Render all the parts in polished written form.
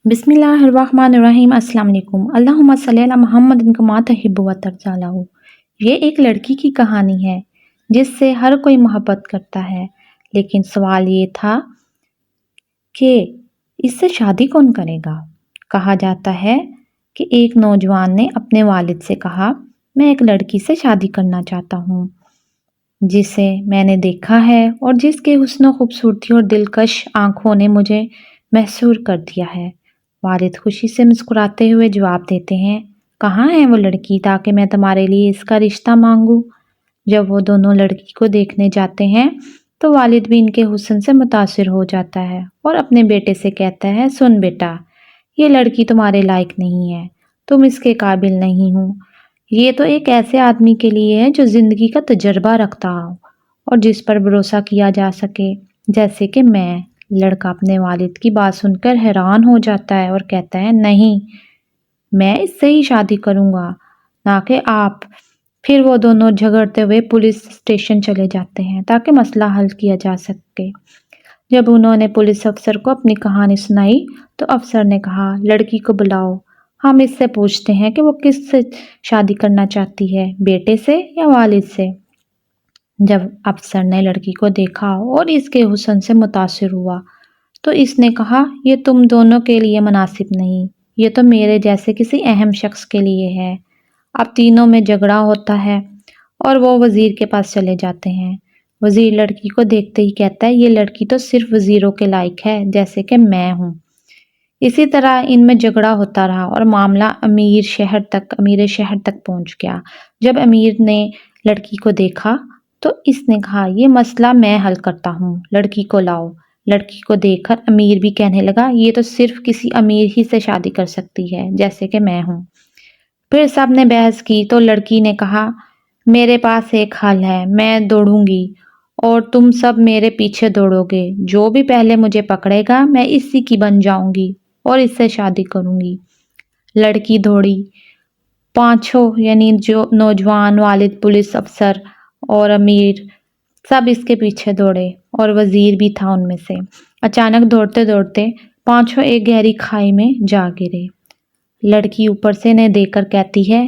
بسم اللہ الرحمن الرحیم۔ السلام علیکم۔ اللہم صلی علی محمد کما تحب و ترضی۔ یہ ایک لڑکی کی کہانی ہے جس سے ہر کوئی محبت کرتا ہے، لیکن سوال یہ تھا کہ اس سے شادی کون کرے گا؟ کہا جاتا ہے کہ ایک نوجوان نے اپنے والد سے کہا، میں ایک لڑکی سے شادی کرنا چاہتا ہوں جسے میں نے دیکھا ہے اور جس کے حسن و خوبصورتی اور دلکش آنکھوں نے مجھے محصور کر دیا ہے۔ والد خوشی سے مسکراتے ہوئے جواب دیتے ہیں، کہاں ہے وہ لڑکی تاکہ میں تمہارے لیے اس کا رشتہ مانگوں؟ جب وہ دونوں لڑکی کو دیکھنے جاتے ہیں تو والد بھی ان کے حسن سے متاثر ہو جاتا ہے اور اپنے بیٹے سے کہتا ہے، سن بیٹا، یہ لڑکی تمہارے لائق نہیں ہے، تم اس کے قابل نہیں ہو۔ یہ تو ایک ایسے آدمی کے لیے ہے جو زندگی کا تجربہ رکھتا ہو اور جس پر بھروسہ کیا جا سکے، جیسے کہ میں۔ لڑکا اپنے والد کی بات سن کر حیران ہو جاتا ہے اور کہتا ہے، نہیں، میں اس سے ہی شادی کروں گا، نہ کہ آپ۔ پھر وہ دونوں جھگڑتے ہوئے پولیس اسٹیشن چلے جاتے ہیں تاکہ مسئلہ حل کیا جا سکے۔ جب انہوں نے پولیس افسر کو اپنی کہانی سنائی تو افسر نے کہا، لڑکی کو بلاؤ، ہم اس سے پوچھتے ہیں کہ وہ کس سے شادی کرنا چاہتی ہے، بیٹے سے یا والد سے۔ جب افسر نے لڑکی کو دیکھا اور اس کے حسن سے متاثر ہوا تو اس نے کہا، یہ تم دونوں کے لیے مناسب نہیں، یہ تو میرے جیسے کسی اہم شخص کے لیے ہے۔ اب تینوں میں جھگڑا ہوتا ہے اور وہ وزیر کے پاس چلے جاتے ہیں۔ وزیر لڑکی کو دیکھتے ہی کہتا ہے، یہ لڑکی تو صرف وزیروں کے لائق ہے جیسے کہ میں ہوں۔ اسی طرح ان میں جھگڑا ہوتا رہا اور معاملہ امیر شہر تک پہنچ گیا۔ جب امیر نے لڑکی کو دیکھا تو اس نے کہا، یہ مسئلہ میں حل کرتا ہوں، لڑکی کو لاؤ۔ لڑکی کو دیکھ کر امیر بھی کہنے لگا، یہ تو صرف کسی امیر ہی سے شادی کر سکتی ہے جیسے کہ میں ہوں۔ پھر سب نے بحث کی تو لڑکی نے کہا، میرے پاس ایک حل ہے، میں دوڑوں گی اور تم سب میرے پیچھے دوڑو گے، جو بھی پہلے مجھے پکڑے گا میں اسی کی بن جاؤں گی اور اس سے شادی کروں گی۔ لڑکی دوڑی، پانچوں یعنی جو نوجوان، والد، پولیس افسر اور امیر، سب اس کے پیچھے دوڑے اور وزیر بھی تھا ان میں سے۔ اچانک دوڑتے دوڑتے پانچوں ایک گہری کھائی میں جا گرے۔ لڑکی اوپر سے انہیں دیکھ کر کہتی ہے،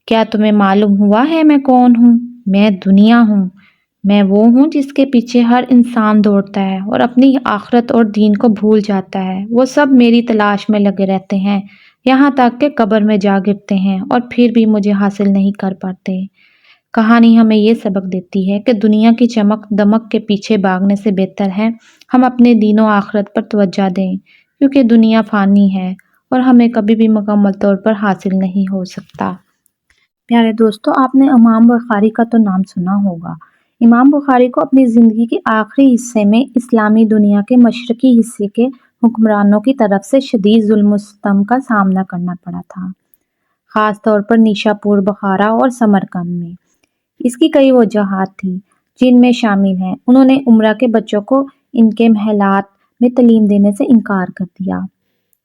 کیا تمہیں معلوم ہوا ہے میں کون ہوں؟ میں دنیا ہوں، میں وہ ہوں جس کے پیچھے ہر انسان دوڑتا ہے اور اپنی آخرت اور دین کو بھول جاتا ہے۔ وہ سب میری تلاش میں لگے رہتے ہیں، یہاں تک کہ قبر میں جا گرتے ہیں اور پھر بھی مجھے حاصل نہیں کر پاتے۔ کہانی ہمیں یہ سبق دیتی ہے کہ دنیا کی چمک دمک کے پیچھے بھاگنے سے بہتر ہے ہم اپنے دین و آخرت پر توجہ دیں، کیونکہ دنیا فانی ہے اور ہمیں کبھی بھی مکمل طور پر حاصل نہیں ہو سکتا۔ پیارے دوستو، آپ نے امام بخاری کا تو نام سنا ہوگا۔ امام بخاری کو اپنی زندگی کے آخری حصے میں اسلامی دنیا کے مشرقی حصے کے حکمرانوں کی طرف سے شدید ظلم و ستم کا سامنا کرنا پڑا تھا، خاص طور پر نیشا پور، بخارا اور سمرقند میں۔ اس کی کئی وجوہات تھیں جن میں شامل ہیں، انہوں نے امرا کے بچوں کو ان کے محلات میں تعلیم دینے سے انکار کر دیا۔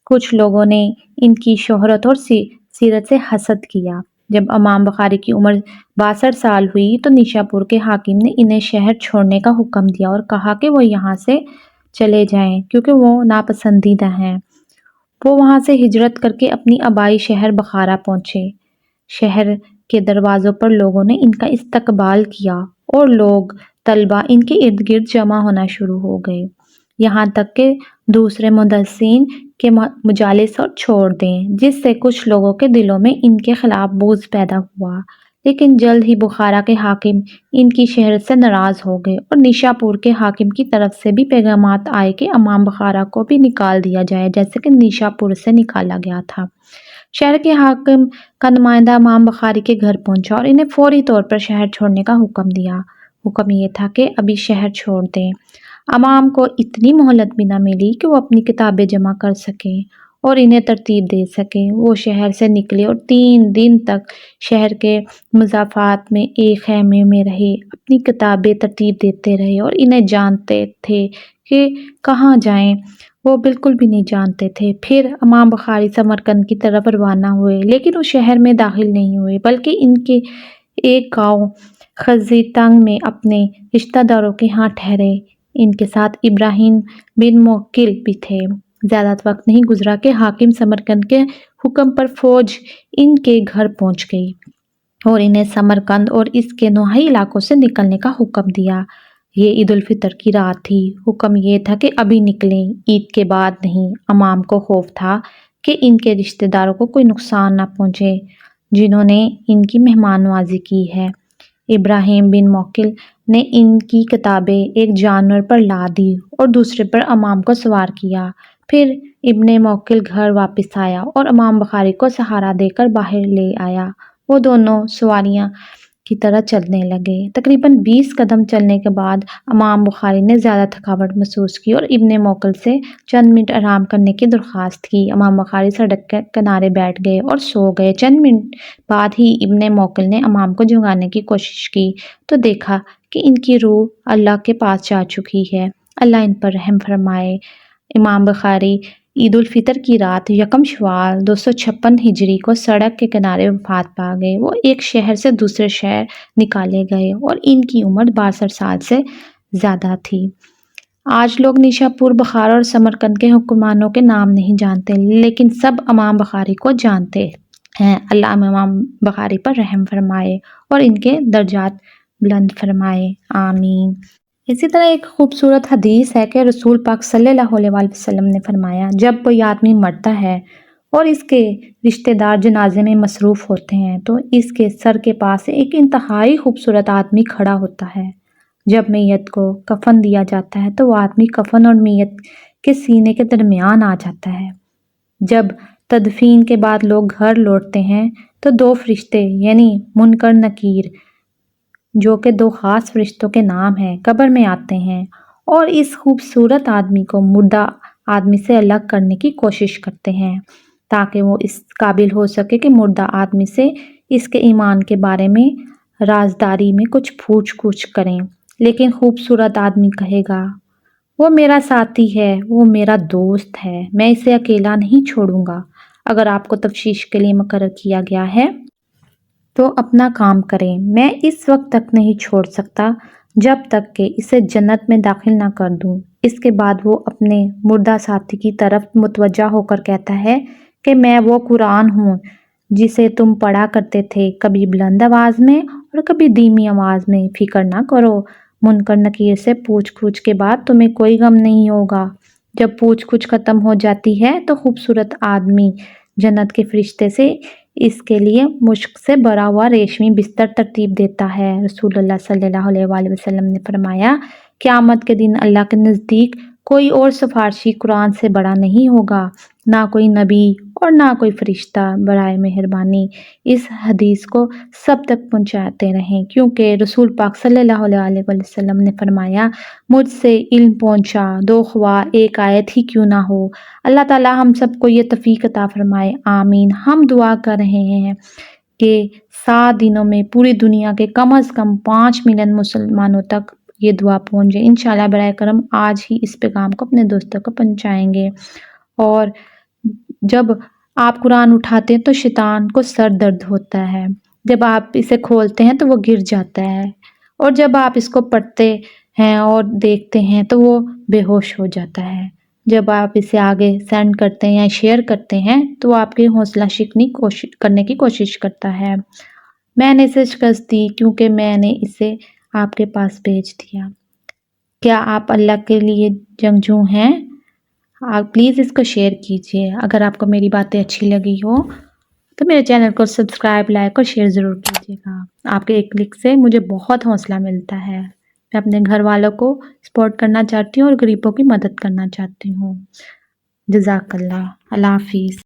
کچھ لوگوں نے ان کی شہرت اور سیرت سے حسد کیا۔ جب امام بخاری کی عمر 62 سال ہوئی تو نیشا پور کے حاکم نے انہیں شہر چھوڑنے کا حکم دیا اور کہا کہ وہ یہاں سے چلے جائیں کیونکہ وہ ناپسندیدہ ہیں۔ وہ وہاں سے ہجرت کر کے اپنی آبائی شہر بخارا پہنچے۔ شہر کے دروازوں پر لوگوں نے ان کا استقبال کیا اور لوگ، طلبہ ان کے ارد گرد جمع ہونا شروع ہو گئے، یہاں تک کہ دوسرے مدرسین کے مجالس اور چھوڑ دیں، جس سے کچھ لوگوں کے دلوں میں ان کے خلاف بغض پیدا ہوا۔ لیکن جلد ہی بخارا کے حاکم ان کی شہرت سے ناراض ہو گئے اور نیشا پور کے حاکم کی طرف سے بھی پیغامات آئے کہ امام بخارا کو بھی نکال دیا جائے جیسے کہ نیشا پور سے نکالا گیا تھا۔ شہر کے حاکم کا نمائندہ امام بخاری کے گھر پہنچا اور انہیں فوری طور پر شہر چھوڑنے کا حکم دیا۔ حکم یہ تھا کہ ابھی شہر چھوڑ دیں۔ امام کو اتنی مہلت بھی نہ ملی کہ وہ اپنی کتابیں جمع کر سکیں اور انہیں ترتیب دے سکیں۔ وہ شہر سے نکلے اور 3 دن تک شہر کے مضافات میں ایک خیمے میں رہے، اپنی کتابیں ترتیب دیتے رہے اور انہیں جانتے تھے کہ کہاں جائیں، وہ بالکل بھی نہیں جانتے تھے۔ پھر امام بخاری سمرقند کی طرف روانہ ہوئے، لیکن وہ شہر میں داخل نہیں ہوئے بلکہ ان کے ایک گاؤں خزیتنگ میں اپنے رشتہ داروں کے ہاں ٹھہرے۔ ان کے ساتھ ابراہیم بن موکل بھی تھے۔ زیادہ وقت نہیں گزرا کہ حاکم سمرقند کے حکم پر فوج ان کے گھر پہنچ گئی اور انہیں سمرقند اور اس کے نواحی علاقوں سے نکلنے کا حکم دیا۔ یہ عید الفطر کی رات تھی۔ حکم یہ تھا کہ ابھی نکلیں، عید کے بعد نہیں۔ امام کو خوف تھا کہ ان کے رشتہ داروں کو کوئی نقصان نہ پہنچے جنہوں نے ان کی مہمان نوازی کی ہے۔ ابراہیم بن موکل نے ان کی کتابیں ایک جانور پر لاد دی اور دوسرے پر امام کو سوار کیا۔ پھر ابن موکل گھر واپس آیا اور امام بخاری کو سہارا دے کر باہر لے آیا۔ وہ دونوں سواریاں کی طرح چلنے لگے۔ تقریباً 20 قدم چلنے کے بعد امام بخاری نے زیادہ تھکاوٹ محسوس کی اور ابن موکل سے چند منٹ آرام کرنے کی درخواست کی۔ امام بخاری سڑک کے کنارے بیٹھ گئے اور سو گئے۔ چند منٹ بعد ہی ابن موکل نے امام کو جگانے کی کوشش کی تو دیکھا کہ ان کی روح اللہ کے پاس جا چکی ہے۔ اللہ ان پر رحم فرمائے۔ امام بخاری عید الفطر کی رات یکم شوال 256 ہجری کو سڑک کے کنارے وفات پا گئے۔ وہ ایک شہر سے دوسرے شہر نکالے گئے اور ان کی عمر 62 سال سے زیادہ تھی۔ آج لوگ نیشا پور، بخارا اور سمرقند کے حکمرانوں کے نام نہیں جانتے، لیکن سب امام بخاری کو جانتے ہیں۔ اللہ امام بخاری پر رحم فرمائے اور ان کے درجات بلند فرمائے، آمین۔ اسی طرح ایک خوبصورت حدیث ہے کہ رسول پاک صلی اللہ علیہ وآلہ وسلم نے فرمایا، جب کوئی آدمی مرتا ہے اور اس کے رشتہ دار جنازے میں مصروف ہوتے ہیں تو اس کے سر کے پاس ایک انتہائی خوبصورت آدمی کھڑا ہوتا ہے۔ جب میت کو کفن دیا جاتا ہے تو وہ آدمی کفن اور میت کے سینے کے درمیان آ جاتا ہے۔ جب تدفین کے بعد لوگ گھر لوٹتے ہیں تو 2 فرشتے یعنی منکر نکیر، جو کہ 2 خاص فرشتوں کے نام ہیں، قبر میں آتے ہیں اور اس خوبصورت آدمی کو مردہ آدمی سے الگ کرنے کی کوشش کرتے ہیں تاکہ وہ اس قابل ہو سکے کہ مردہ آدمی سے اس کے ایمان کے بارے میں رازداری میں کچھ پوچھ گچھ کریں۔ لیکن خوبصورت آدمی کہے گا، وہ میرا ساتھی ہے، وہ میرا دوست ہے، میں اسے اکیلا نہیں چھوڑوں گا۔ اگر آپ کو تفتیش کے لیے مقرر کیا گیا ہے تو اپنا کام کریں، میں اس وقت تک نہیں چھوڑ سکتا جب تک کہ اسے جنت میں داخل نہ کر دوں۔ اس کے بعد وہ اپنے مردہ ساتھی کی طرف متوجہ ہو کر کہتا ہے کہ میں وہ قرآن ہوں جسے تم پڑھا کرتے تھے، کبھی بلند آواز میں اور کبھی دھیمی آواز میں۔ فکر نہ کرو، منکر نکیر سے پوچھ گچھ کے بعد تمہیں کوئی غم نہیں ہوگا۔ جب پوچھ گچھ ختم ہو جاتی ہے تو خوبصورت آدمی جنت کے فرشتے سے اس کے لیے مشک سے بھرا ہوا ریشمی بستر ترتیب دیتا ہے۔ رسول اللہ صلی اللہ علیہ وآلہ وسلم نے فرمایا، قیامت کے دن اللہ کے نزدیک کوئی اور سفارشی قرآن سے بڑا نہیں ہوگا، نہ کوئی نبی اور نہ کوئی فرشتہ۔ برائے مہربانی اس حدیث کو سب تک پہنچاتے رہیں، کیونکہ رسول پاک صلی اللہ علیہ وسلم نے فرمایا، مجھ سے علم پہنچا دو خواہ ایک آیت ہی کیوں نہ ہو۔ اللہ تعالیٰ ہم سب کو یہ توفیق عطا فرمائے، آمین۔ ہم دعا کر رہے ہیں کہ 7 دنوں میں پوری دنیا کے کم از کم 5 ملین مسلمانوں تک یہ دعا پہنچے۔ انشاءاللہ برائے کرم آج ہی اس پیغام کو اپنے دوستوں کو پہنچائیں گے۔ اور جب آپ قرآن اٹھاتے ہیں تو شیطان کو سر درد ہوتا ہے، جب آپ اسے کھولتے ہیں تو وہ گر جاتا ہے، اور جب آپ اس کو پڑھتے ہیں اور دیکھتے ہیں تو وہ بے ہوش ہو جاتا ہے۔ جب آپ اسے آگے سینڈ کرتے ہیں یا شیئر کرتے ہیں تو وہ آپ کی حوصلہ شکنی کرنے کی کوشش کرتا ہے۔ میں نے اسے شکست دی کیونکہ میں نے اسے آپ کے پاس بھیج دیا۔ کیا آپ اللہ کے لیے جنگجو ہیں؟ آپ پلیز اس کو شیئر کیجیے۔ اگر آپ کو میری باتیں اچھی لگی ہو تو میرے چینل کو سبسکرائب، لائک اور شیئر ضرور کیجیے گا۔ آپ کے ایک کلک سے مجھے بہت حوصلہ ملتا ہے۔ میں اپنے گھر والوں کو سپورٹ کرنا چاہتی ہوں اور غریبوں کی مدد کرنا چاہتی ہوں۔ جزاک اللہ۔ اللہ حافظ۔